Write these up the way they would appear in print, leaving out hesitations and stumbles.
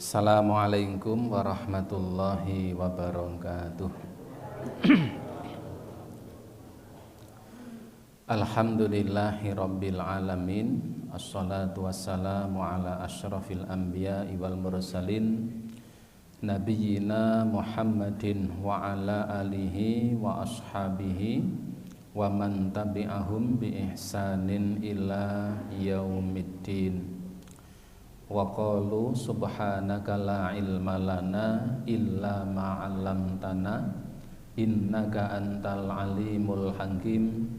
Assalamualaikum warahmatullahi wabarakatuh. Alhamdulillahi rabbil alamin. Assalatu wassalamu ala asyrafil anbiya'i wal mursalin Nabiyyina Muhammadin wa ala alihi wa ashabihi wa man tabi'ahum bi ihsanin ila yaumiddin. Wa qalu subhanaka la ilma lana illa ma 'allamtana innaka antal alimul hakim.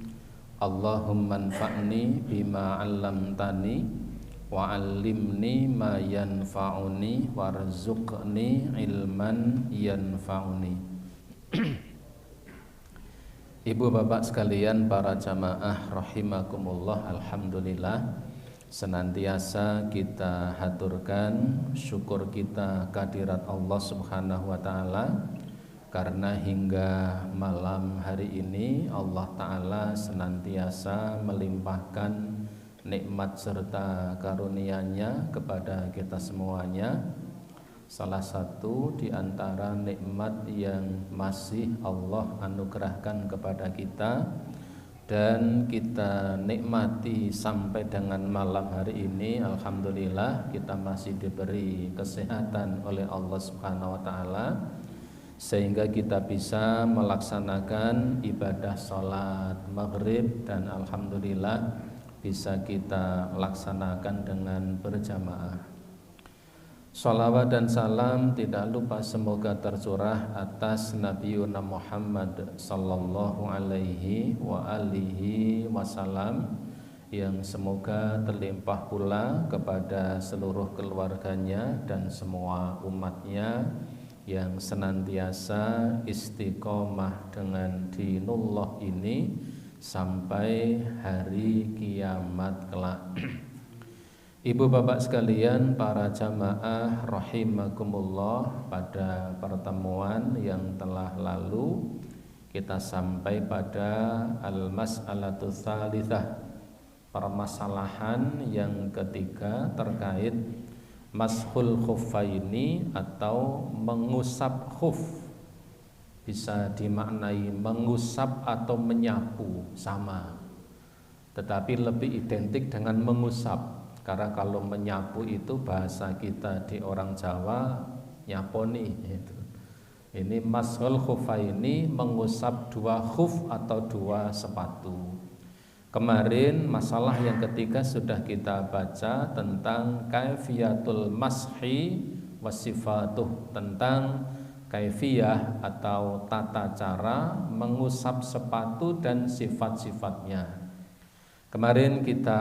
Allahumma anfa'ni bima 'allamtani wa 'allimni ma yanfa'uni warzuqni ilman yanfa'uni. Ibu bapak sekalian para jamaah rahimakumullah, alhamdulillah senantiasa kita haturkan syukur kita kehadirat Allah Subhanahu wa taala karena hingga malam hari ini Allah taala senantiasa melimpahkan nikmat serta karunia-Nya kepada kita semuanya. Salah satu di antara nikmat yang masih Allah anugerahkan kepada kita dan kita nikmati sampai dengan malam hari ini, alhamdulillah kita masih diberi kesehatan oleh Allah Subhanahu wa taala sehingga kita bisa melaksanakan ibadah salat maghrib dan alhamdulillah bisa kita laksanakan dengan berjamaah. Salawat dan salam tidak lupa semoga tercurah atas Nabiuna Muhammad sallallahu alaihi wa alihi wasallam yang semoga terlimpah pula kepada seluruh keluarganya dan semua umatnya yang senantiasa istiqomah dengan dinullah ini sampai hari kiamat kelak. Ibu bapak sekalian para jamaah rahimakumullah, pada pertemuan yang telah lalu kita sampai pada al-mas'alatu tsalitsah, permasalahan yang ketiga terkait mashul khuffaini atau mengusap khuf. Bisa dimaknai mengusap atau menyapu sama, tetapi lebih identik dengan mengusap. Karena kalau menyapu itu bahasa kita di orang Jawa nyaponi itu. Ini mashul khuffaini, mengusap dua khuf atau dua sepatu. Kemarin masalah yang ketiga sudah kita baca tentang kaifiyatul mashi wasifatuh, tentang kaifiyah atau tata cara mengusap sepatu dan sifat-sifatnya. Kemarin kita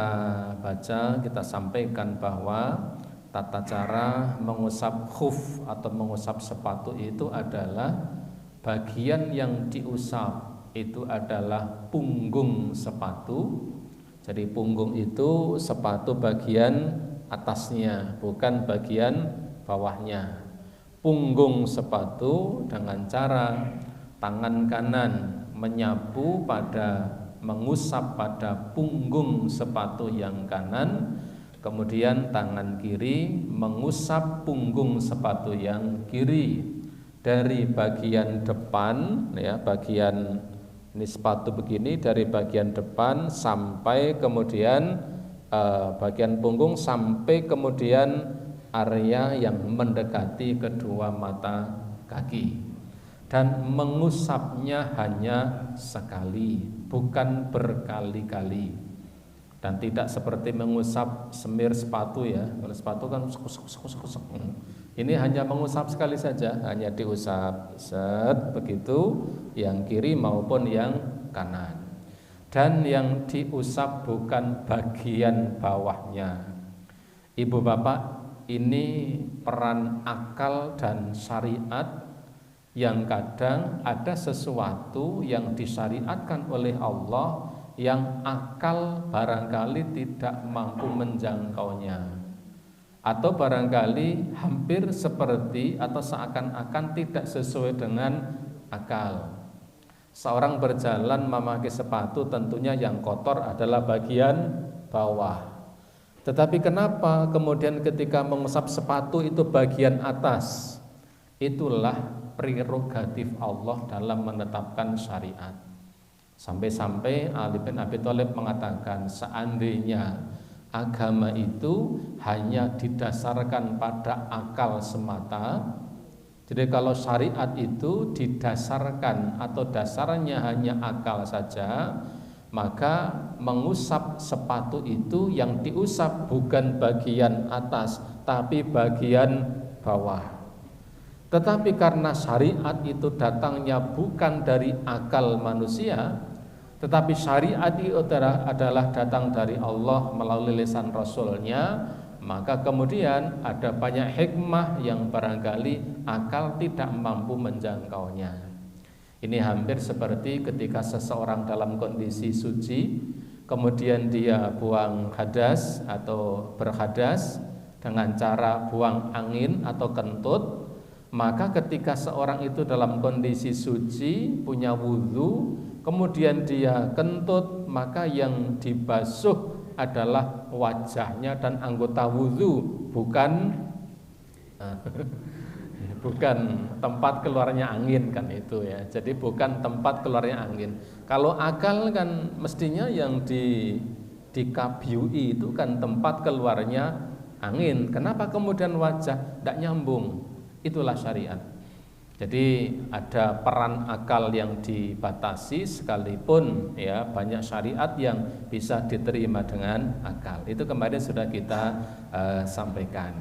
baca, kita sampaikan bahwa tata cara mengusap khuf atau mengusap sepatu itu adalah bagian yang diusap itu adalah punggung sepatu. Jadi punggung itu sepatu bagian atasnya, bukan bagian bawahnya. Punggung sepatu dengan cara tangan kanan menyapu mengusap pada punggung sepatu yang kanan, kemudian tangan kiri mengusap punggung sepatu yang kiri dari bagian depan, ya, bagian ini sepatu begini dari bagian depan sampai kemudian bagian punggung sampai kemudian area yang mendekati kedua mata kaki. Dan mengusapnya hanya sekali, bukan berkali-kali. Dan tidak seperti mengusap semir sepatu, ya. Kalau sepatu kan kusuk. Ini hanya mengusap sekali saja, hanya diusap set begitu, yang kiri maupun yang kanan. Dan yang diusap bukan bagian bawahnya. Ibu bapak, ini peran akal dan syariat yang kadang ada sesuatu yang disyariatkan oleh Allah yang akal barangkali tidak mampu menjangkaunya, atau barangkali hampir seperti atau seakan-akan tidak sesuai dengan akal. Seorang berjalan memakai sepatu, tentunya yang kotor adalah bagian bawah. Tetapi kenapa kemudian ketika mengusap sepatu itu bagian atas? Itulah prerogatif Allah dalam menetapkan syariat. Sampai-sampai Ali bin Abi Thalib mengatakan, seandainya agama itu hanya didasarkan pada akal semata, jadi kalau syariat itu didasarkan atau dasarnya hanya akal saja, maka mengusap sepatu itu yang diusap bukan bagian atas tapi bagian bawah. Tetapi karena syariat itu datangnya bukan dari akal manusia, tetapi syariat itu adalah datang dari Allah melalui lisan Rasulnya, maka kemudian ada banyak hikmah yang barangkali akal tidak mampu menjangkaunya. Ini hampir seperti ketika seseorang dalam kondisi suci, kemudian dia buang hadas atau berhadas dengan cara buang angin atau kentut. Maka ketika seorang itu dalam kondisi suci, punya wudhu, kemudian dia kentut, maka yang dibasuh adalah wajahnya dan anggota wudhu, bukan tempat keluarnya angin kan itu ya. Jadi bukan tempat keluarnya angin. Kalau akal kan mestinya yang dikabiui itu kan tempat keluarnya angin. Kenapa kemudian wajah? Tidak nyambung. Itulah syariat. Jadi ada peran akal yang dibatasi, sekalipun ya banyak syariat yang bisa diterima dengan akal. Itu kemarin sudah kita sampaikan.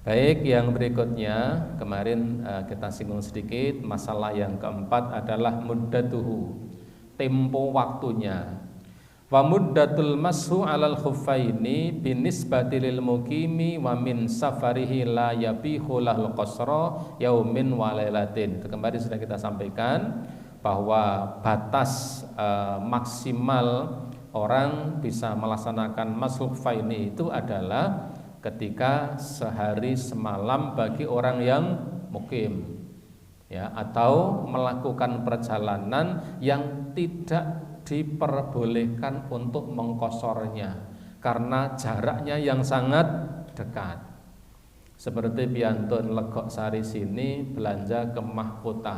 Baik, yang berikutnya kemarin kita singgung sedikit. Masalah yang keempat adalah muddatuhu, tempo waktunya. Wa muddatul mashu 'alal khuffaini binisbati lil muqimi wa min safarihi la yabihu lahul qasra yaumin wa lailatin. Itu kemarin sudah kita sampaikan bahwa batas maksimal orang bisa melaksanakan mashu khuffaini itu adalah ketika sehari semalam bagi orang yang mukim, ya, atau melakukan perjalanan yang tidak diperbolehkan untuk mengkosornya karena jaraknya yang sangat dekat. Seperti piantun Legok Sari sini belanja ke Mahkota,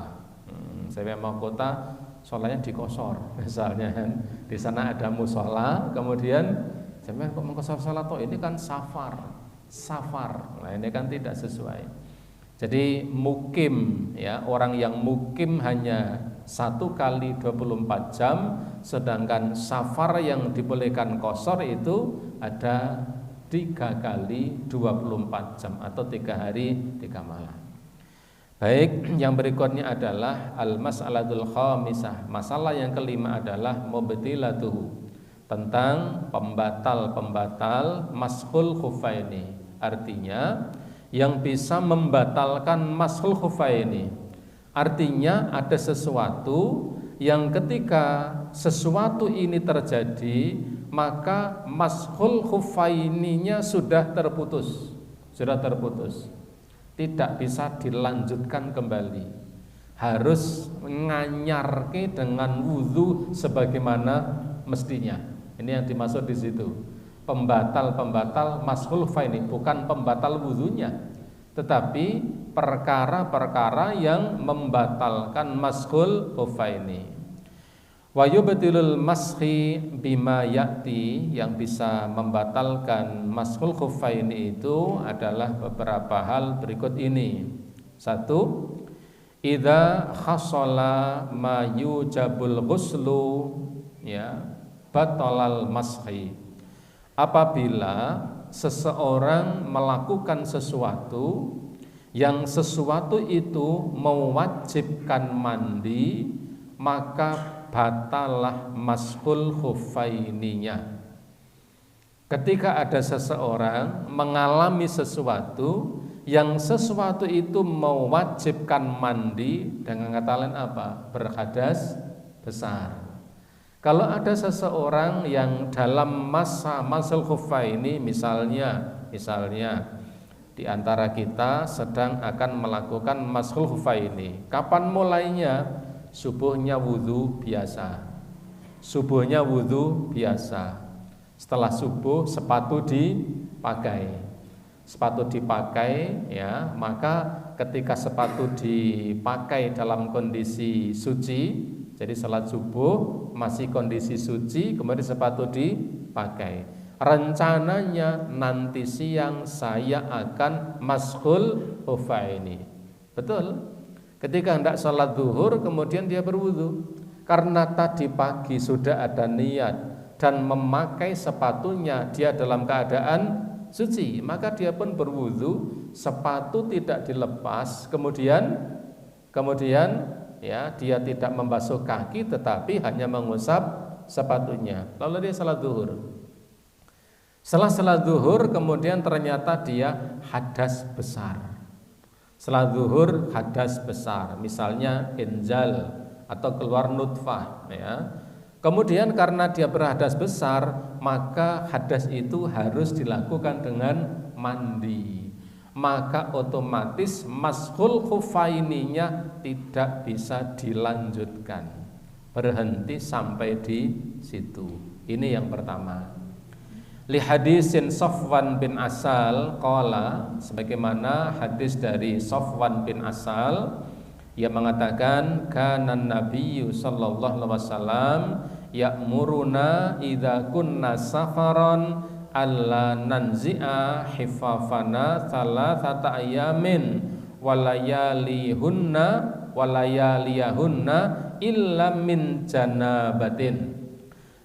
saya Mahkota sholatnya dikosor misalnya kan. Di sana ada musola, kemudian saya kok mengkosor sholat, oh ini kan safar. Nah ini kan tidak sesuai. Jadi mukim, ya, orang yang mukim hanya 1 kali 24 jam, sedangkan safar yang dibolehkan qashar itu ada 3 kali 24 jam atau 3 hari 3 malam. Baik, yang berikutnya adalah al-mas'alatul khamisah. Masalah yang kelima adalah mubtilatuhu, tentang pembatal-pembatal mashul khuffaini. Artinya yang bisa membatalkan mashul khuffaini. Artinya ada sesuatu yang ketika sesuatu ini terjadi, maka mashul khuffaininya sudah terputus. Tidak bisa dilanjutkan kembali. Harus nganyarke dengan wudhu sebagaimana mestinya. Ini yang dimaksud di situ. Pembatal mashul khuffaini, bukan pembatal wudhunya, tetapi perkara-perkara yang membatalkan mashul khuffaini. Wa yubtilul mashi bima ya'ti, yang bisa membatalkan mashul khuffaini itu adalah beberapa hal berikut ini. 1. Idza khasala ma yujabul ghuslu, ya, batalal mashi. Apabila seseorang melakukan sesuatu yang sesuatu itu mewajibkan mandi, maka batalah mashul khuffaininya. Ketika ada seseorang mengalami sesuatu yang sesuatu itu mewajibkan mandi, dengan kata lain apa? Berhadas besar. Kalau ada seseorang yang dalam masa mashul khuffaini, misalnya di antara kita sedang akan melakukan mashul khuffaini, kapan mulainya? Subuhnya wudhu biasa. Setelah subuh sepatu dipakai. Sepatu dipakai ya, maka ketika sepatu dipakai dalam kondisi suci, jadi salat subuh masih kondisi suci, kemudian sepatu dipakai. Rencananya nanti siang saya akan mashul hufaini. Betul. Ketika hendak salat zuhur kemudian dia berwudu. Karena tadi pagi sudah ada niat dan memakai sepatunya dia dalam keadaan suci, maka dia pun berwudu, sepatu tidak dilepas, kemudian ya dia tidak membasuh kaki tetapi hanya mengusap sepatunya. Lalu dia salat zuhur. Setelah salat zuhur kemudian ternyata dia hadas besar. Setelah zuhur hadas besar, misalnya inzal atau keluar nutfah ya. Kemudian karena dia berhadas besar, maka hadas itu harus dilakukan dengan mandi. Maka otomatis mashul khufaininya tidak bisa dilanjutkan. Berhenti sampai di situ. Ini yang pertama. Li hadisin Safwan bin Asal qala, sebagaimana hadis dari Safwan bin Asal, ia mengatakan kana nabiyyu sallallahu alaihi wasallam ya'muruna idza kunna safaran alla nanzi'a hifafana thalathata ayamin walayalihunna illa min janabatin.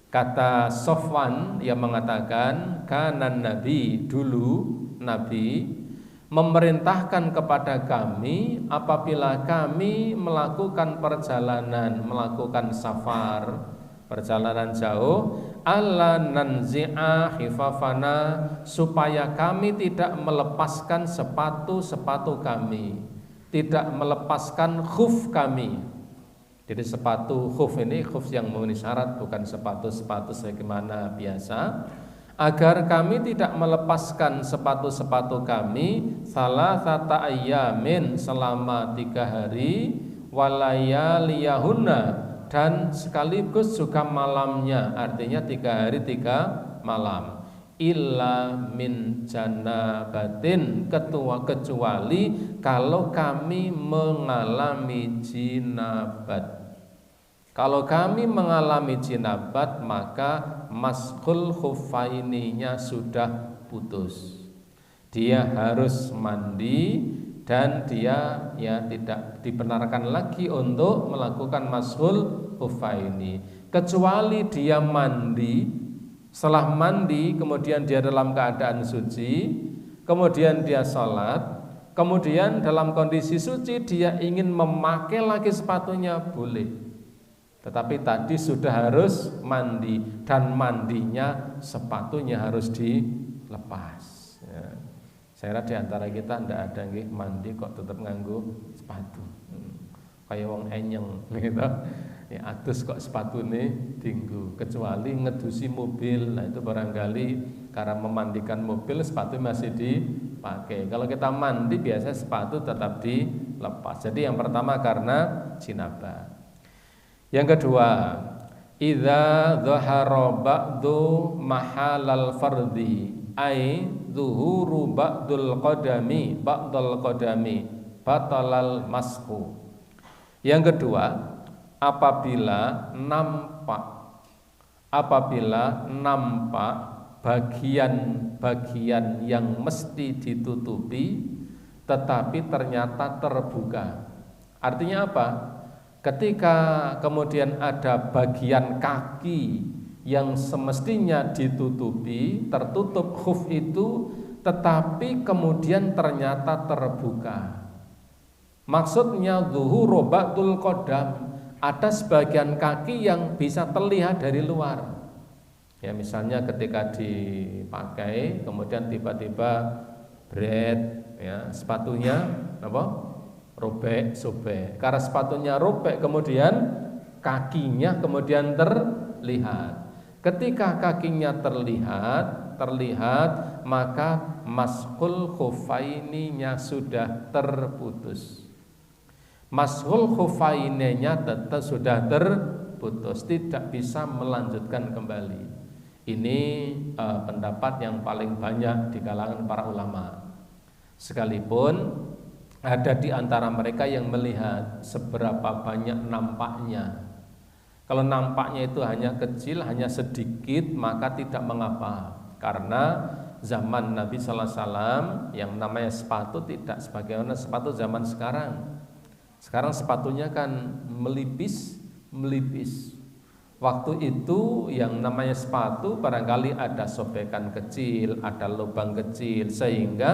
Kata Safwan yang mengatakan kana nabi, dulu Nabi memerintahkan kepada kami apabila kami melakukan perjalanan, melakukan safar, perjalanan jauh, alla nanzi'a hifafana, supaya kami tidak melepaskan sepatu-sepatu kami, tidak melepaskan khuf kami. Jadi sepatu khuf ini khuf yang memenuhi syarat, bukan sepatu-sepatu sebagaimana biasa. Agar kami tidak melepaskan sepatu-sepatu kami salasata ayyamin, selama 3 hari, walayaliyahunna, dan sekaligus juga malamnya, artinya 3 hari 3 malam. Illa min janabatin, kecuali kalau kami mengalami jinabat. Kalau kami mengalami jinabat, maka mashul khufaininya sudah putus. Dia harus mandi dan dia ya tidak dibenarkan lagi untuk melakukan mashul khufaini, kecuali dia mandi. Setelah mandi kemudian dia dalam keadaan suci, kemudian dia sholat, kemudian dalam kondisi suci dia ingin memakai lagi sepatunya, boleh. Tetapi tadi sudah harus mandi, dan mandinya sepatunya harus dilepas ya. Saya rasa di antara kita tidak ada yang mandi kok tetap nganggo sepatu, kayak wong enyeng gitu ya, atus kok sepatune dinggo, kecuali ngedusi mobil. Nah itu barangkali karena memandikan mobil sepatu masih dipakai. Kalau kita mandi biasa sepatu tetap dilepas. Jadi yang pertama karena jinabah. Yang kedua, idza dhahara ba'du mahalal fardi, ai zuhuru ba'dul qadami batalal masku. Yang kedua, apabila nampak bagian-bagian yang mesti ditutupi tetapi ternyata terbuka. Artinya apa? Ketika kemudian ada bagian kaki yang semestinya ditutupi, tertutup khuf itu, tetapi kemudian ternyata terbuka. Maksudnya zuhuru ba'dul qadam, ada sebagian kaki yang bisa terlihat dari luar. Ya misalnya ketika dipakai kemudian tiba-tiba ya sepatunya apa? Robek, sobek. Karena sepatunya robek kemudian kakinya kemudian terlihat. Ketika kakinya terlihat, maka mashul khufaininya sudah terputus. Mashul khufaininya tetap sudah terputus, tidak bisa melanjutkan kembali. Ini pendapat yang paling banyak di kalangan para ulama. Sekalipun ada di antara mereka yang melihat seberapa banyak nampaknya. Kalau nampaknya itu hanya kecil, hanya sedikit, maka tidak mengapa. Karena zaman Nabi Sallallahu Alaihi Wasallam yang namanya sepatu tidak sebagaimana sepatu zaman sekarang. Sekarang sepatunya kan melipis. Waktu itu yang namanya sepatu barangkali ada sobekan kecil, ada lubang kecil, sehingga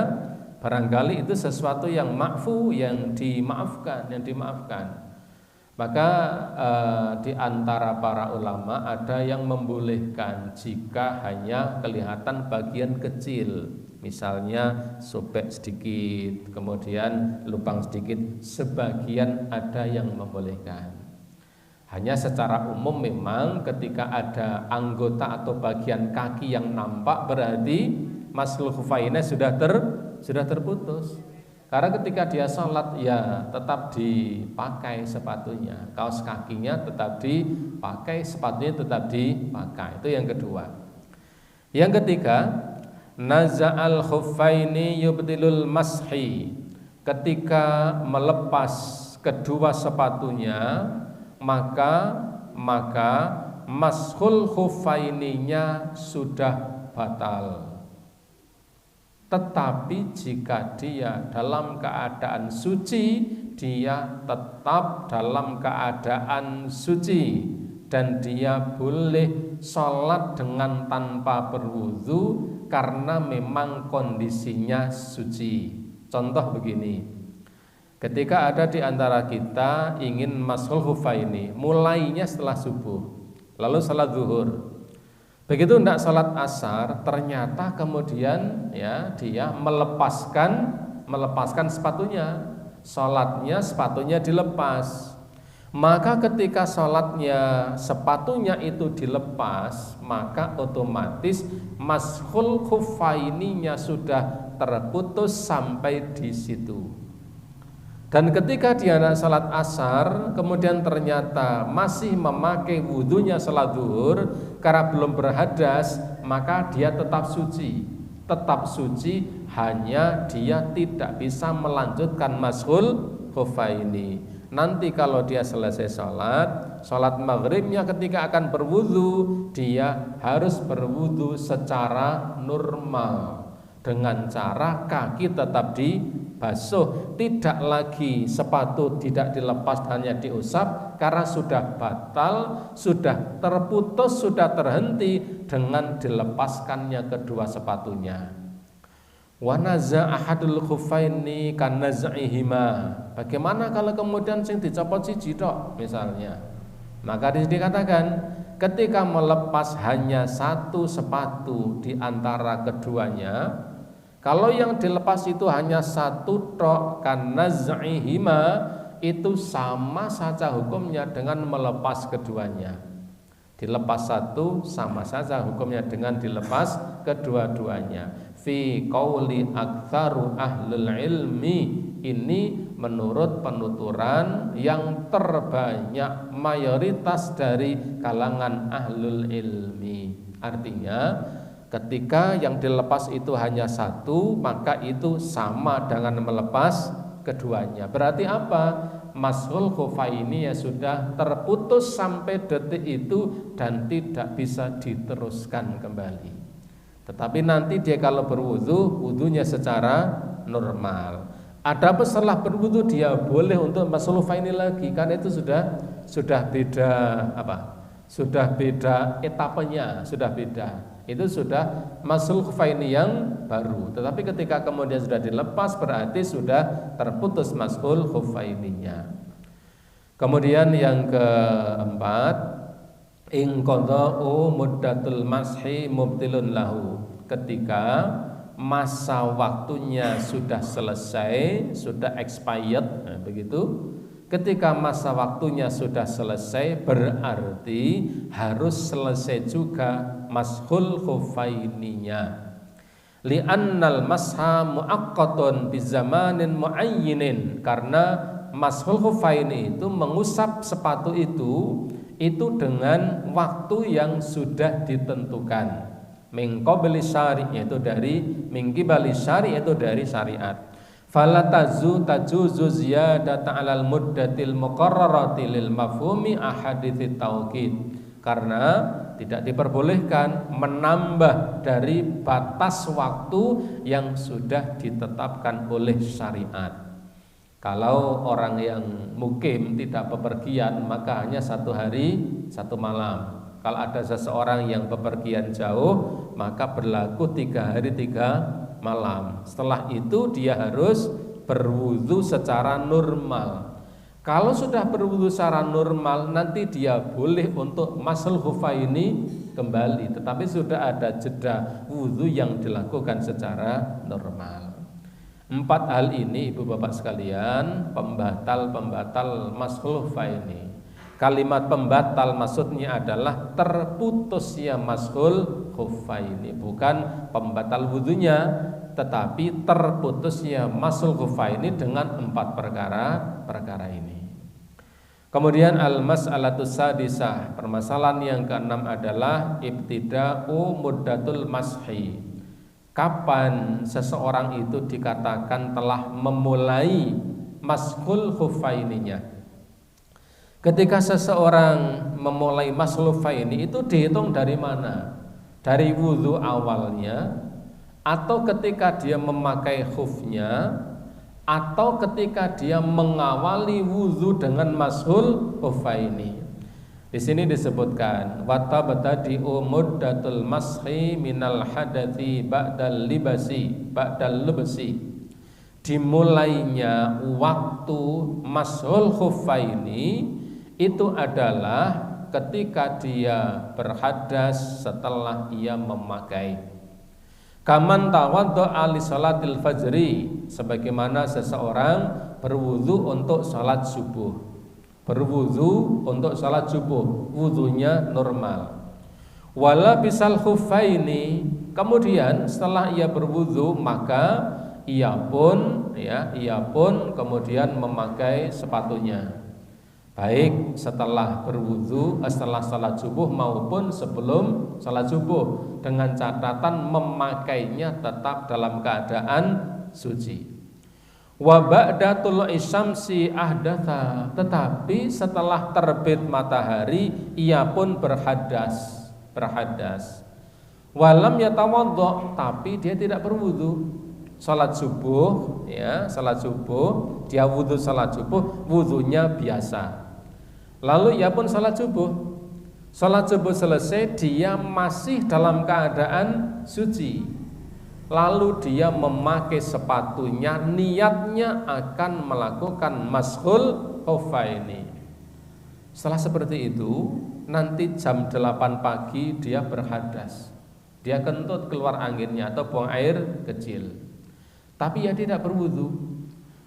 barangkali itu sesuatu yang ma'fu, yang dimaafkan. Maka di antara para ulama ada yang membolehkan jika hanya kelihatan bagian kecil, misalnya sobek sedikit, kemudian lubang sedikit, sebagian ada yang membolehkan. Hanya secara umum memang ketika ada anggota atau bagian kaki yang nampak berarti maslul khufainah sudah terputus. Karena ketika dia sholat ya tetap dipakai sepatunya, kaos kakinya tetap dipakai, sepatunya tetap dipakai. Itu yang kedua. Yang ketiga, naza'al khuffaini yubtilul mashi. Ketika melepas kedua sepatunya maka mashul khuffaininya sudah batal. Tetapi jika dia dalam keadaan suci, dia tetap dalam keadaan suci dan dia boleh sholat dengan tanpa berwudu karena memang kondisinya suci. Contoh begini. Ketika ada di antara kita ingin mashul khuffaini, mulainya setelah subuh, lalu salat zuhur. Begitu hendak salat asar, ternyata kemudian ya dia melepaskan sepatunya, salatnya sepatunya dilepas. Maka ketika salatnya sepatunya itu dilepas, maka otomatis mashul khuffaininya sudah terputus sampai di situ. Dan ketika dia hendak salat asar, kemudian ternyata masih memakai wudunya salat zuhur karena belum berhadas, maka dia tetap suci. Tetap suci, hanya dia tidak bisa melanjutkan mashul khuffaini. Nanti kalau dia selesai salat maghribnya ketika akan berwudu, dia harus berwudu secara normal dengan cara kaki tetap dibasuh, tidak lagi sepatu tidak dilepas hanya diusap karena sudah batal, sudah terputus, sudah terhenti dengan dilepaskannya kedua sepatunya. Wa naza ahadul khuffaini kan naz'ihima. Bagaimana kalau kemudian sing dicopot siji tok misalnya? Maka di sini dikatakan ketika melepas hanya satu sepatu di antara keduanya, kalau yang dilepas itu hanya satu tok kan naz'ihima, itu sama saja hukumnya dengan melepas keduanya. Dilepas satu sama saja hukumnya dengan dilepas kedua-duanya. Fi qauli aktsaru ahlul ilmi, ini menurut penuturan yang terbanyak mayoritas dari kalangan ahlul ilmi. Artinya ketika yang dilepas itu hanya satu, maka itu sama dengan melepas keduanya. Berarti apa? Mashul khuffaini ya sudah terputus sampai detik itu dan tidak bisa diteruskan kembali. Tetapi nanti dia kalau berwudu, wudunya secara normal. Adapun setelah berwudu dia boleh untuk mashul khuffaini lagi, karena itu sudah beda apa? Sudah beda etapenya, sudah beda. Itu sudah mashul khuffaini yang baru. Tetapi ketika kemudian sudah dilepas berarti sudah terputus mashul khuffaininya. Kemudian yang keempat, in qada'u muddatul mashi mubtilun lahu. Ketika masa waktunya sudah selesai, sudah expired, nah, begitu. Ketika masa waktunya sudah selesai berarti harus selesai juga mashul khuffaininya. Li'annal masha muaqqatun bizamanin muayyinin, karena mashul khuffaini itu mengusap sepatu itu dengan waktu yang sudah ditentukan. Min qabli syari' yaitu dari min qibali syari' yaitu dari syariat. Fala tajuzu ziyadata 'alal muddatil muqarrarati lil mafhumi ahaditsit tauqid. Karena tidak diperbolehkan menambah dari batas waktu yang sudah ditetapkan oleh syariat. Kalau orang yang mukim tidak bepergian maka hanya 1 hari 1 malam. Kalau ada seseorang yang bepergian jauh maka berlaku 3 hari 3 malam. Setelah itu dia harus berwudu secara normal. Kalau sudah berwudu secara normal nanti dia boleh untuk masul khufaini kembali. Tetapi sudah ada jeda wudu yang dilakukan secara normal. 4 hal ini Ibu Bapak sekalian pembatal masul khufaini. Kalimat pembatal maksudnya adalah terputusnya masul khufaini, bukan pembatal wudunya, tetapi terputusnya masul khufaini dengan 4 perkara ini. Kemudian al-mas'alatus sadisah, permasalahan yang keenam adalah ibtida'u muddatul mashi. Kapan seseorang itu dikatakan telah memulai masul khufaininya? Ketika seseorang memulai masul khufaini itu dihitung dari mana? Dari wudu awalnya, atau ketika dia memakai khufnya, atau ketika dia mengawali wudu dengan masul khufaini. Di sini disebutkan watabtadi'u muddatul mashi minal hadathi ba'dal libasi. Dimulainya waktu masul khufaini itu adalah ketika dia berhadas setelah ia memakai. Kaman tawaddu'a li salatil fajri, sebagaimana seseorang berwudu untuk salat subuh. Berwudu untuk salat subuh, wudunya normal. Wala bisal khuffaini, kemudian setelah ia berwudu maka ia pun kemudian memakai sepatunya. Baik setelah berwudu, setelah salat subuh maupun sebelum salat subuh, dengan catatan memakainya tetap dalam keadaan suci. Wa ba'da tulu'i syamsi ahdatha, tetapi setelah terbit matahari ia pun berhadas. Walam yatawaddo, tapi dia tidak berwudu. Salat subuh, dia wudu salat subuh, wudunya biasa. Lalu ia pun salat subuh. Salat subuh selesai, dia masih dalam keadaan suci. Lalu dia memakai sepatunya, niatnya akan melakukan mashul khufaini. Setelah seperti itu, nanti jam 8 pagi dia berhadas. Dia kentut keluar anginnya atau buang air kecil. Tapi ia tidak berwudu.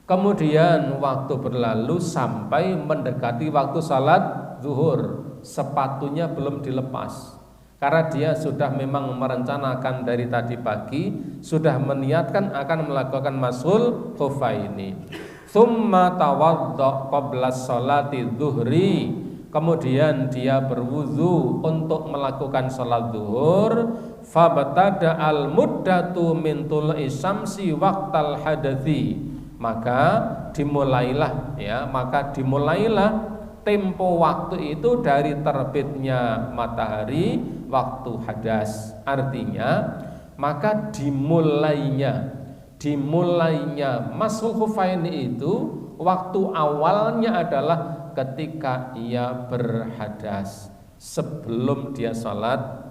Kemudian waktu berlalu sampai mendekati waktu salat zuhur, sepatunya belum dilepas. Karena dia sudah memang merencanakan dari tadi pagi, sudah meniatkan akan melakukan mashul khufaini. Tsumma tawadda qabla sholati zuhri, kemudian dia berwudu untuk melakukan salat zuhur. Fabtada al muddatu min tulu'i syamsi waqtal hadathi, maka dimulailah tempo waktu itu dari terbitnya matahari waktu hadas. Artinya maka dimulainya masul khufaini itu waktu awalnya adalah ketika ia berhadas sebelum dia salat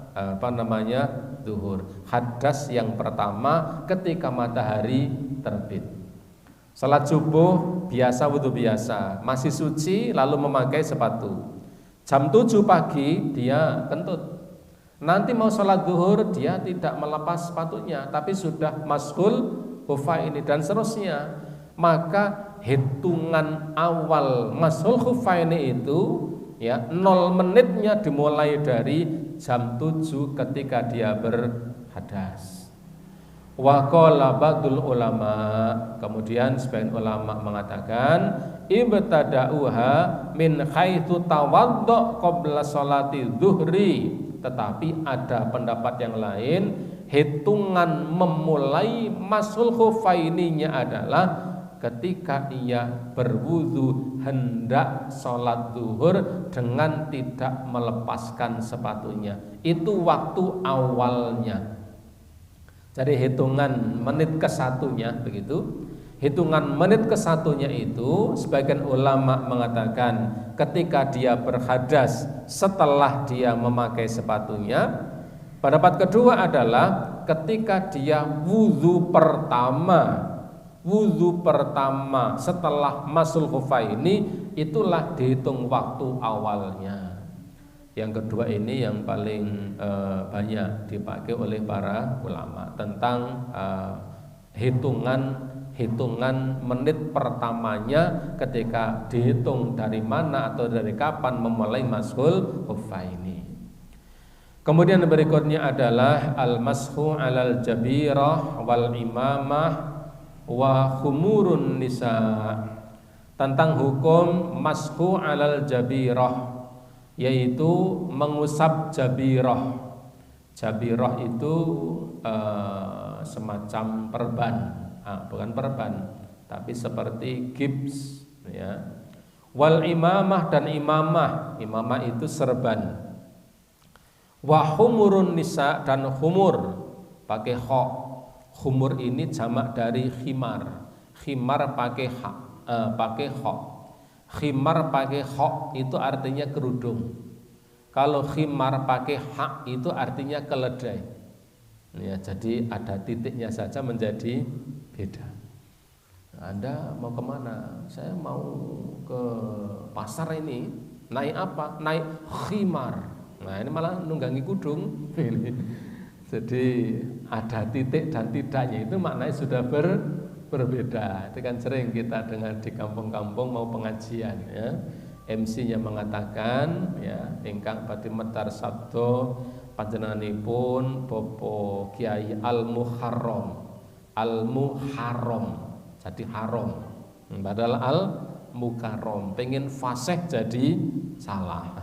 zuhur. Hadas yang pertama ketika matahari terbit. Salat subuh biasa, wudu biasa, masih suci, lalu memakai sepatu. Jam 7 pagi dia kentut. Nanti mau salat zuhur dia tidak melepas sepatunya, tapi sudah mashul khufaini dan seterusnya. Maka hitungan awal mashul khufaini itu 0 menitnya dimulai dari jam 7 ketika dia berhadas. Wa qala ba'dul ulama, kemudian sebagian ulama mengatakan ibtada'uha min haitsu tawaddu qabla sholati dzuhri, tetapi ada pendapat yang lain, hitungan memulai mashul khufaininya adalah ketika ia berwudu hendak sholat zuhur dengan tidak melepaskan sepatunya. Itu waktu awalnya. Jadi hitungan menit ke-1-nya begitu. Hitungan menit ke-1-nya itu sebagian ulama mengatakan ketika dia berhadas setelah dia memakai sepatunya. Pendapat kedua adalah ketika dia wudu pertama setelah masul khufaini, itulah dihitung waktu awalnya. Yang kedua ini yang paling banyak dipakai oleh para ulama tentang hitungan menit pertamanya ketika dihitung dari mana atau dari kapan memulai masul khufaini. Kemudian berikutnya adalah al-mashu 'alal jabirah wal imamah wa khumurun nisa, tentang hukum mashu 'alal jabirah, yaitu mengusap jabirah. Jabirah itu semacam perban, bukan perban, tapi seperti gips, ya. Wal imamah, dan imamah itu serban. Wa khumurun nisa, dan khumur pakai kha. Khumur ini jamak dari khimar. Khimar pakai kha. Khimar pakai kha itu artinya kerudung. Kalau khimar pakai ha itu artinya keledai. Ya, jadi ada titiknya saja menjadi beda. Anda mau kemana? Saya mau ke pasar ini. Naik apa? Naik khimar. Nah, ini malah nunggangi kudung. Jadi ada titik dan tidaknya itu maknanya sudah berbeda. Itu kan sering kita dengar di kampung-kampung mau pengajian, ya. MC-nya mengatakan, ya, ingkang badhe metar sabdo panjenenganipun Bapak Kiai Al-Muharram. Jadi haram. Padahal Al-Mukarram, pengen fasih jadi salah.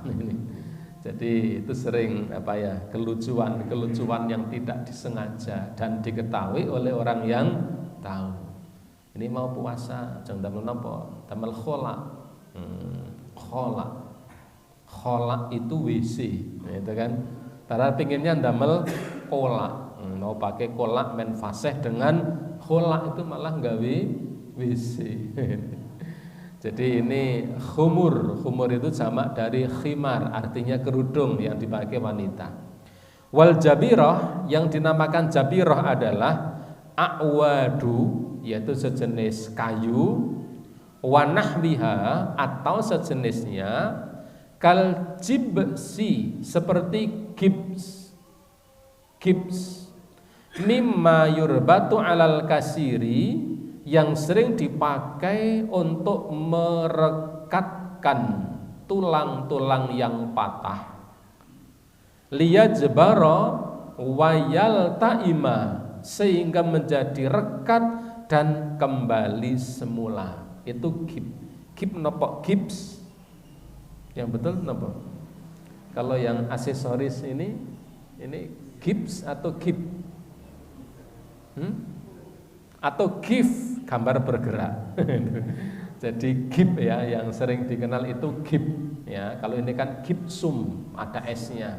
Jadi itu sering kelucuan yang tidak disengaja dan diketahui oleh orang yang tahu. Ini mau puasa, jangan damel napa? Damel khola. Khola itu WC, itu kan. Padahal pinginnya damel kola. Mau pakai kola men fasih dengan khola itu malah gawe WC. Jadi ini khumur itu jamak dari khimar, artinya kerudung yang dipakai wanita. Wal jabirah, yang dinamakan jabirah adalah a'wadu, yaitu sejenis kayu, wanahwiha atau sejenisnya, kal jibsi, seperti gips, mimma yurbatu alal kasiri, yang sering dipakai untuk merekatkan tulang-tulang yang patah. Liyajbara wayal ta'ima, sehingga menjadi rekat dan kembali semula. Itu gip nopo gips. Yang betul nopo? Kalau yang aksesoris ini gips atau gip? Atau GIF, gambar bergerak. Jadi GIF, ya, yang sering dikenal itu GIF, ya. Kalau ini kan gipsum, ada S-nya.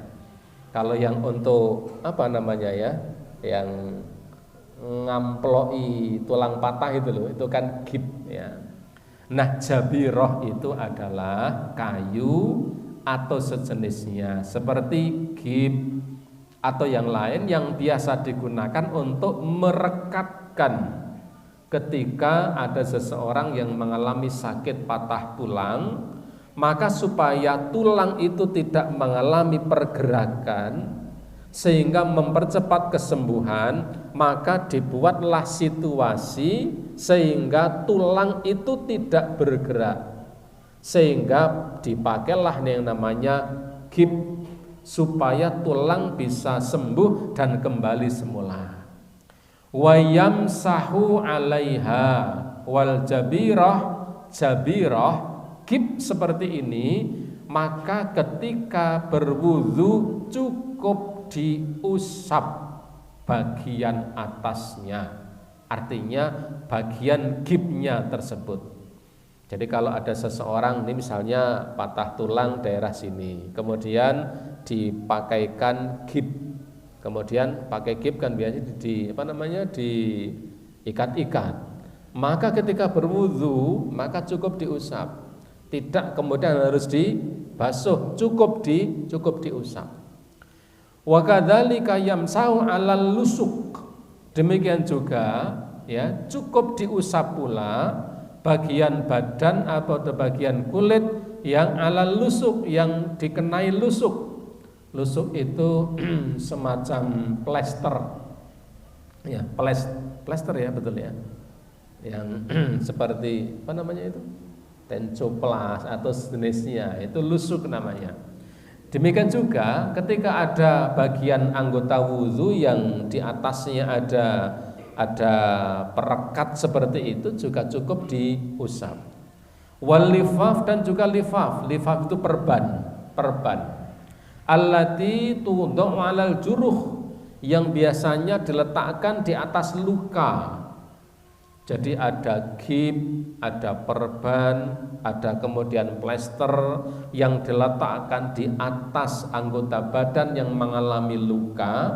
Kalau yang untuk yang ngamploi tulang patah itu loh, itu kan GIF, ya. Nah, jabirah itu adalah kayu atau sejenisnya, seperti GIF atau yang lain yang biasa digunakan untuk merekatkan ketika ada seseorang yang mengalami sakit patah tulang, maka supaya tulang itu tidak mengalami pergerakan sehingga mempercepat kesembuhan, maka dibuatlah situasi sehingga tulang itu tidak bergerak, sehingga dipakailah yang namanya gip supaya tulang bisa sembuh dan kembali semula. wa yamsahu 'alaiha wal jabirah gib seperti ini, maka ketika berwudu cukup diusap bagian atasnya, artinya bagian gibnya tersebut. Jadi kalau ada seseorang ini misalnya patah tulang daerah sini, kemudian dipakaikan gib, kemudian pakai gib kan biasanya diikat-ikat, maka ketika berwudu maka cukup diusap, tidak kemudian harus dibasuh, cukup diusap. Wa kadzalika yamsahu 'alal lusuk, demikian juga ya cukup diusap pula bagian badan atau bagian kulit yang 'alal lusuk, yang dikenai lusuk. Lusuk itu semacam plester, ya plester ya betul ya, yang seperti apa namanya itu, tencoplas atau sejenisnya, itu lusuk namanya. Demikian juga ketika ada bagian anggota wudu yang di atasnya ada perekat seperti itu juga cukup diusap. Wal lifaf, dan juga lifaf itu perban. Allati tudau 'alal juruh, yang biasanya diletakkan di atas luka. Jadi ada gib, ada perban, ada kemudian plester yang diletakkan di atas anggota badan yang mengalami luka,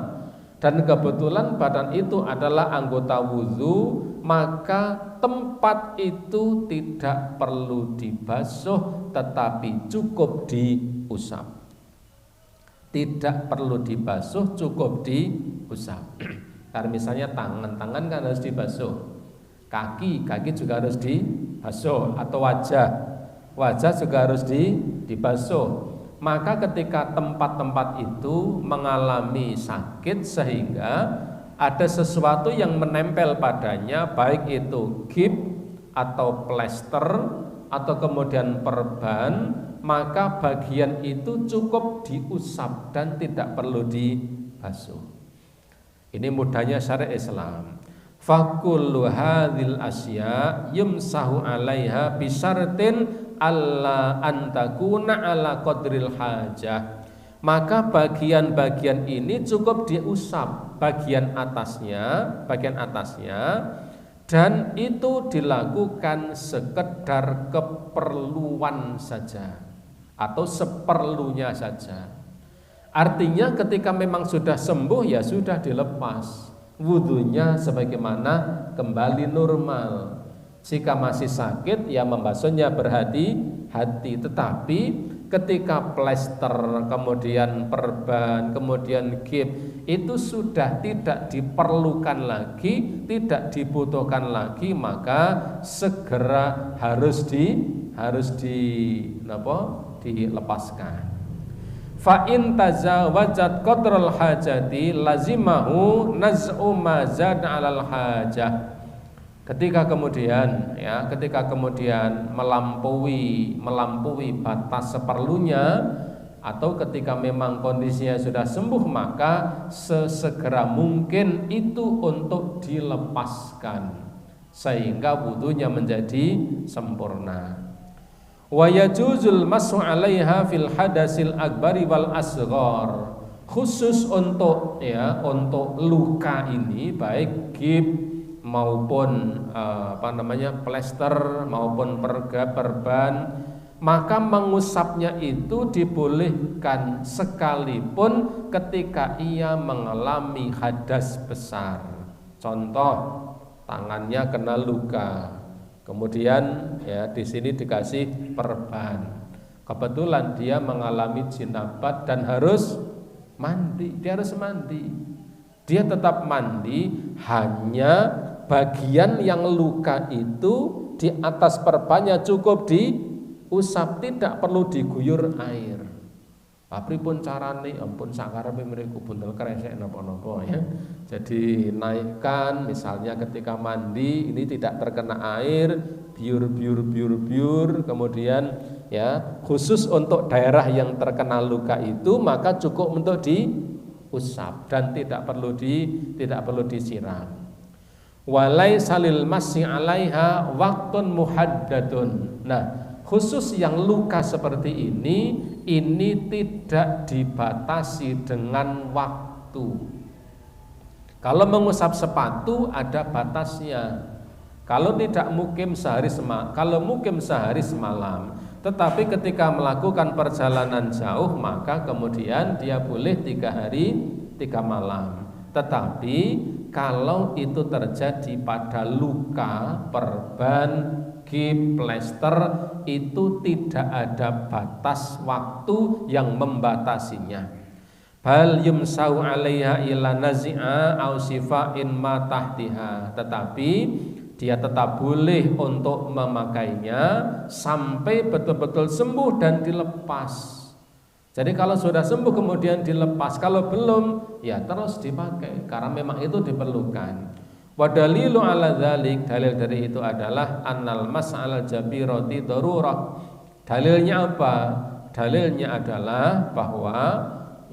dan kebetulan badan itu adalah anggota wudu, maka tempat itu tidak perlu dibasuh tetapi cukup diusap. Tidak perlu dibasuh, cukup diusap. Karena misalnya tangan kan harus dibasuh, kaki juga harus dibasuh, atau wajah juga harus dibasuh. Maka ketika tempat-tempat itu mengalami sakit sehingga ada sesuatu yang menempel padanya, baik itu gib atau plester atau kemudian perban, maka bagian itu cukup diusap dan tidak perlu dibasuh. Ini mudahnya syariat Islam. Fakullu hadhil asya yumsahu 'alaiha bisyartin alla antakuna ala qadril hajah. Maka bagian-bagian ini cukup diusap bagian atasnya, dan itu dilakukan sekedar keperluan saja atau seperlunya saja. Artinya ketika memang sudah sembuh ya sudah dilepas wudunya sebagaimana kembali normal. Jika masih sakit ya membasuhnya berhati-hati, tetapi ketika plester, kemudian perban, kemudian gib itu sudah tidak diperlukan lagi, tidak dibutuhkan lagi, maka segera harus dilepaskan. Fa in tazawajat qadral hajati lazimahu naz'u ma zada 'alal hajah. Ketika kemudian melampaui batas seperlunya, atau ketika memang kondisinya sudah sembuh, maka sesegera mungkin itu untuk dilepaskan sehingga wudunya menjadi sempurna. Wa yajuzul mas'u 'alaiha fil hadasil akbari wal asghar. Khusus untuk luka ini, baik gib maupun plester maupun perban, maka mengusapnya itu dibolehkan sekalipun ketika ia mengalami hadas besar. Contoh, tangannya kena luka, kemudian di sini dikasih perban, kebetulan dia mengalami jinabat dan harus mandi, dia tetap mandi, hanya bagian yang luka itu di atas perbannya cukup diusap, tidak perlu diguyur air. Pripun carane, ampun sakarepe mriku buntel kresek napa-napa ya. Jadi naikkan, misalnya ketika mandi ini tidak terkena air, biur, kemudian khusus untuk daerah yang terkena luka itu maka cukup untuk diusap dan tidak perlu disiram. Walaisa lil masyi 'alaiha waqtun muhaddadun. Nah, khusus yang luka seperti ini tidak dibatasi dengan waktu. Kalau mengusap sepatu ada batasnya. Kalau tidak mukim sehari semalam, tetapi ketika melakukan perjalanan jauh maka kemudian dia boleh 3 hari 3 malam. Tetapi kalau itu terjadi pada luka, perban, gip, plester, itu tidak ada batas waktu yang membatasinya. Bal yumsau 'alaiha ila nazi'a au sifa'in ma tahtiha. Tetapi dia tetap boleh untuk memakainya sampai betul-betul sembuh dan dilepas. Jadi kalau sudah sembuh kemudian dilepas, kalau belum ya terus dipakai karena memang itu diperlukan. Wa dalilu ala dzalik, dalil dari itu adalah annal mas'al jabirati darurah. Dalilnya apa? Dalilnya adalah bahwa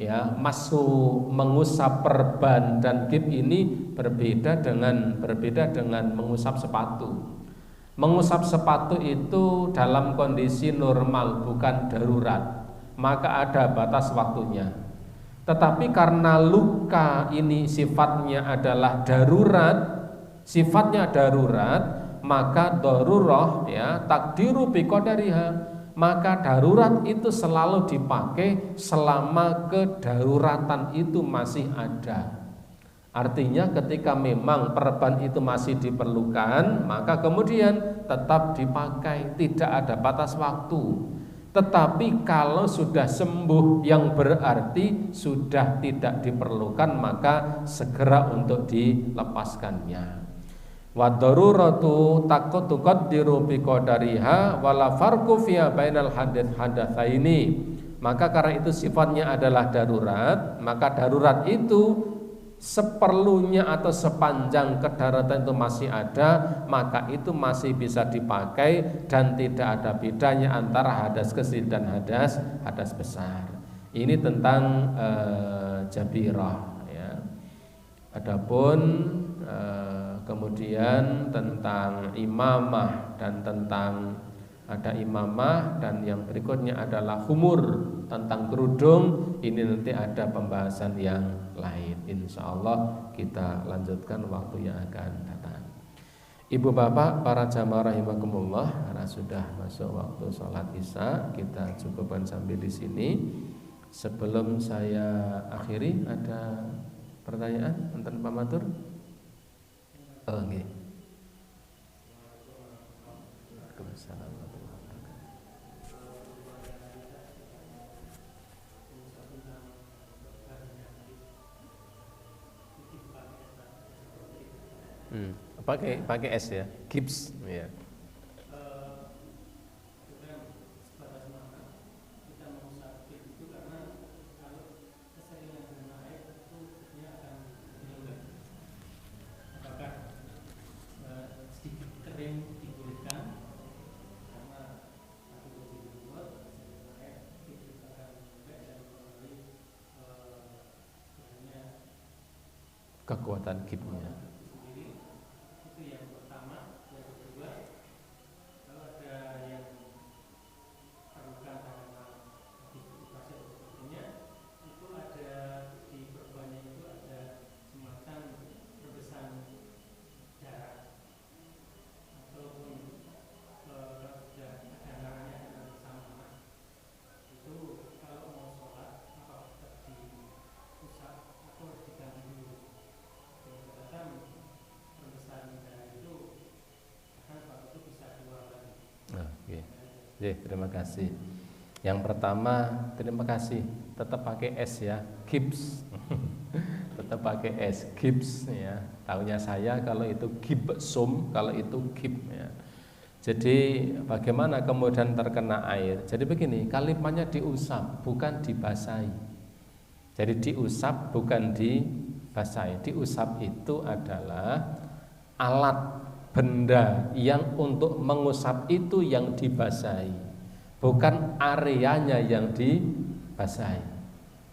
ya mengusap perban dan gip ini berbeda dengan mengusap sepatu. Mengusap sepatu itu dalam kondisi normal bukan darurat, maka ada batas waktunya. Tetapi karena luka ini sifatnya adalah darurat, maka darurah ya takdiru biqadariha. Maka darurat itu selalu dipakai selama kedaruratan itu masih ada. Artinya ketika memang perban itu masih diperlukan, maka kemudian tetap dipakai, tidak ada batas waktu. Tetapi kalau sudah sembuh yang berarti sudah tidak diperlukan, maka segera untuk dilepaskannya. Wa daruratu tuqaddiru bi qadariha wala farqu fiha bainal hadatsaini. Maka karena itu sifatnya adalah darurat, maka darurat itu seperlunya atau sepanjang kedaruratan itu masih ada, maka itu masih bisa dipakai dan tidak ada bedanya antara hadas kecil dan hadas besar. Ini tentang jabirah ya. Adapun kemudian tentang imamah dan tentang ada imamah dan yang berikutnya adalah humur tentang kerudung, ini nanti ada pembahasan yang lain. Insya Allah kita lanjutkan waktu yang akan datang. Ibu bapak para jamaah rahimakumullah, karena sudah masuk waktu sholat isya, kita cukupkan sampai di sini. Sebelum saya akhiri, ada pertanyaan tentang Pak Matur? Oh, nggih. Waalaikumsalam. Pakai es ya, gips ya. Kekuatan gipnya. Terima kasih. Yang pertama, terima kasih. Tetap pakai es ya, gips. Tetap pakai es, gips ya. Taunya saya kalau itu gipsum, kalau itu gip ya. Jadi bagaimana kemudian terkena air? Jadi begini, kalimatnya diusap, bukan dibasahi. Jadi diusap bukan dibasahi. Diusap itu adalah alat benda yang untuk mengusap itu yang dibasahi, bukan areanya yang dibasahi.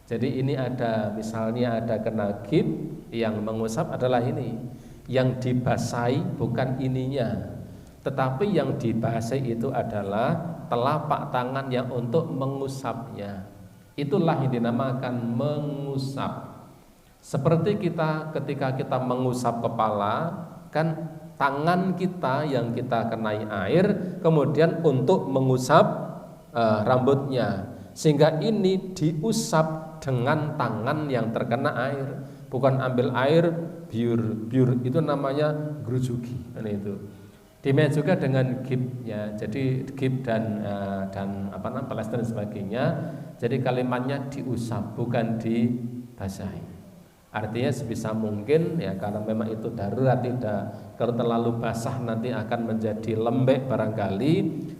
Jadi ini ada misalnya ada kena gip, yang mengusap adalah ini. Yang dibasahi bukan ininya, tetapi yang dibasahi itu adalah telapak tangan yang untuk mengusapnya. Itulah yang dinamakan mengusap. Seperti kita ketika kita mengusap kepala, kan tangan kita yang kita kenai air, kemudian untuk mengusap rambutnya, sehingga ini diusap dengan tangan yang terkena air. Bukan ambil air biur itu namanya grujugi, itu. Demikian juga dengan gib, ya. Jadi gib dan plester dan sebagainya. Jadi kalimatnya diusap, bukan dibasahi. Artinya sebisa mungkin, ya, karena memang itu darurat, tidak, kalau terlalu basah nanti akan menjadi lembek barangkali,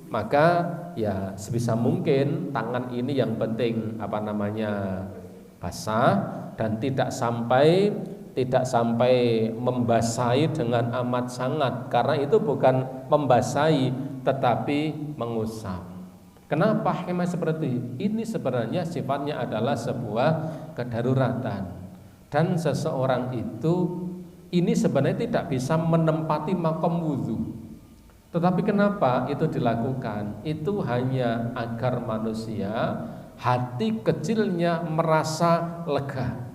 maka ya sebisa mungkin tangan ini yang penting basah dan tidak sampai membasahi dengan amat sangat, karena itu bukan membasahi tetapi mengusap. Kenapa skema seperti ini? Sebenarnya sifatnya adalah sebuah kedaruratan, dan seseorang itu ini sebenarnya tidak bisa menempati makom wudhu. Tetapi kenapa itu dilakukan? Itu hanya agar manusia hati kecilnya merasa lega.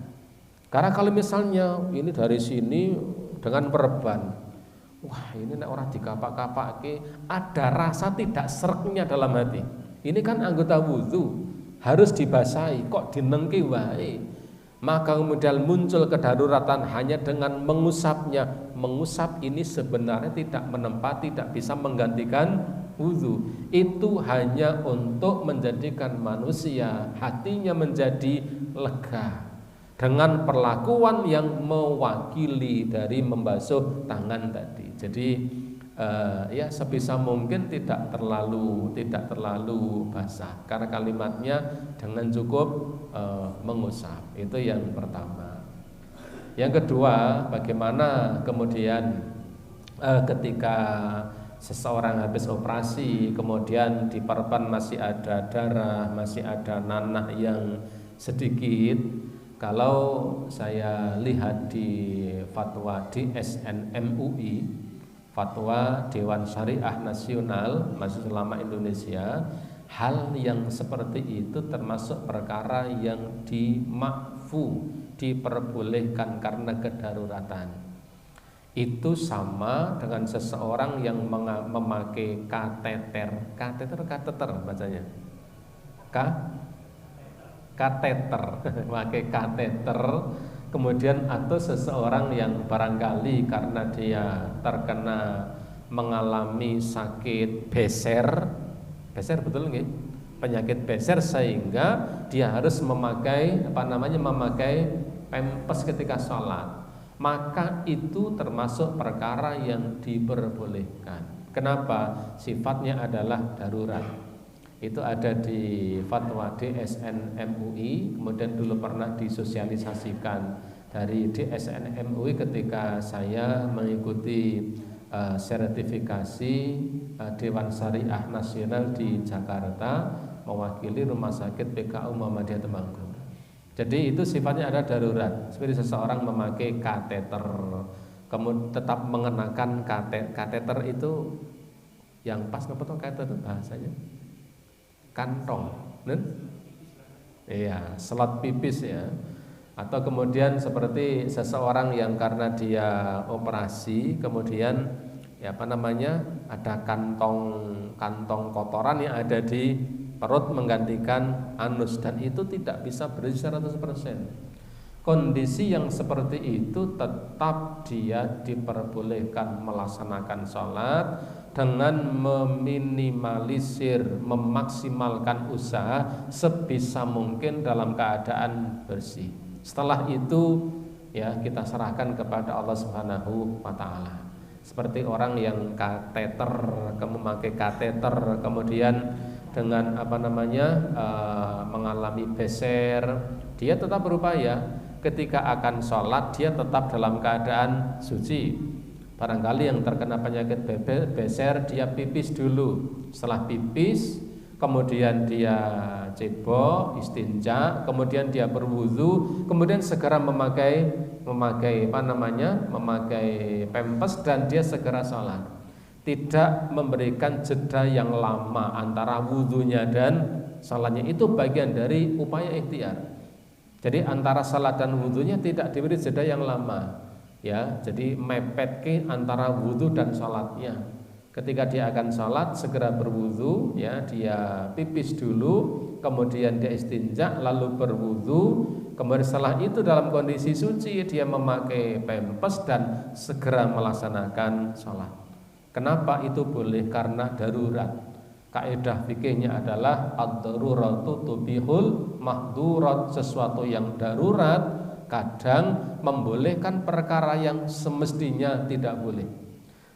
Karena kalau misalnya ini dari sini dengan perban, wah ini nek orang dikapak-kapak, ada rasa tidak sereknya dalam hati. Ini kan anggota wudhu, harus dibasahi, kok dinengki wae. Maka kemudian muncul kedaruratan hanya dengan mengusapnya. Mengusap ini sebenarnya tidak menempati, tidak bisa menggantikan wudhu. Itu hanya untuk menjadikan manusia hatinya menjadi lega dengan perlakuan yang mewakili dari membasuh tangan tadi. Jadi ya sebisa mungkin tidak terlalu basah, karena kalimatnya dengan cukup mengusap. Itu yang pertama. Yang kedua, bagaimana kemudian ketika seseorang habis operasi, kemudian di perban masih ada darah, masih ada nanah yang sedikit. Kalau saya lihat di fatwa DSN MUI, fatwa Dewan Syariah Nasional Majelis Ulama Indonesia, hal yang seperti itu termasuk perkara yang dimakfu, diperbolehkan karena kedaruratan. Itu sama dengan seseorang yang memakai kateter bacanya kateter, memakai kateter, kemudian atau seseorang yang barangkali karena dia terkena mengalami sakit beser betul nggih? Penyakit beser, sehingga dia harus memakai pempes ketika sholat, maka itu termasuk perkara yang diperbolehkan. Kenapa? Sifatnya adalah darurat. Itu ada di fatwa DSN MUI, kemudian dulu pernah disosialisasikan dari DSN MUI ketika saya mengikuti sertifikasi Dewan Syariah Nasional di Jakarta, mewakili Rumah Sakit PKU Muhammadiyah Temanggung. Jadi itu sifatnya ada darurat, seperti seseorang memakai kateter, kemudian tetap mengenakan kateter itu yang pas ngepotong kateter itu bahasanya kantong, iya, slot pipis ya. Atau kemudian seperti seseorang yang karena dia operasi, kemudian ada kantong kotoran yang ada di perut menggantikan anus, dan itu tidak bisa berisi 100%. Kondisi yang seperti itu tetap dia diperbolehkan melaksanakan sholat dengan meminimalisir, memaksimalkan usaha sebisa mungkin dalam keadaan bersih. Setelah itu ya kita serahkan kepada Allah Subhanahu wa taala. Seperti orang yang memakai kateter, kemudian dengan mengalami beser, dia tetap berupaya ketika akan sholat dia tetap dalam keadaan suci. Barangkali yang terkena penyakit beser, dia pipis dulu. Setelah pipis, kemudian dia cebok, istinja, kemudian dia berwudu, kemudian segera memakai pempes dan dia segera sholat. Tidak memberikan jeda yang lama antara wudunya dan sholatnya. Itu bagian dari upaya ikhtiar. Jadi antara sholat dan wudunya tidak diberi jeda yang lama, ya. Jadi mepet ke antara wudu dan sholatnya. Ketika dia akan sholat segera berwudu, ya, dia pipis dulu, kemudian dia istinja, lalu berwudu, kemudian setelah itu dalam kondisi suci dia memakai pempes dan segera melaksanakan sholat. Kenapa itu boleh? Karena darurat. Kaidah fikihnya adalah ad-daruratu tubihul mahdurat. Sesuatu yang darurat kadang membolehkan perkara yang semestinya tidak boleh.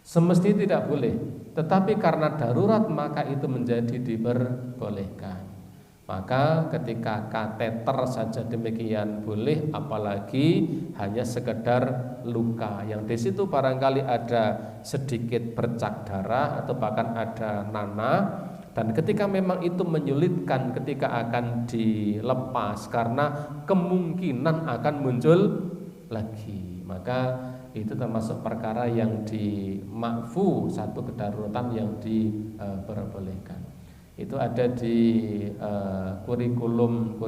Semestinya tidak boleh, tetapi karena darurat maka itu menjadi diperbolehkan. Maka ketika kateter saja demikian boleh, apalagi hanya sekedar luka yang di situ barangkali ada sedikit bercak darah atau bahkan ada nanah, dan ketika memang itu menyulitkan ketika akan dilepas karena kemungkinan akan muncul lagi, maka itu termasuk perkara yang dimakfu, satu kedaruratan yang diperbolehkan. Itu ada di kurikulum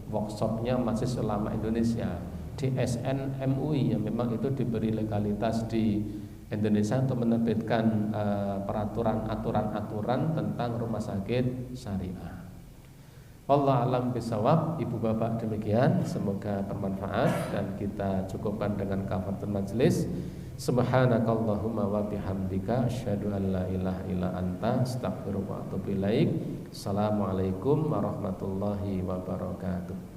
workshopnya Majelis Ulama Indonesia di SN MUI, yang memang itu diberi legalitas di Indonesia untuk menerbitkan aturan tentang rumah sakit syariah. Wallahu a'lam bishawab. Ibu bapak demikian, semoga bermanfaat dan kita cukupkan dengan kafaratul majelis. Subhanakallahumma wa bihamdika asyhadu an la ilaha illa anta astaghfiruka wa atubu ilaik. Assalamualaikum warahmatullahi wabarakatuh.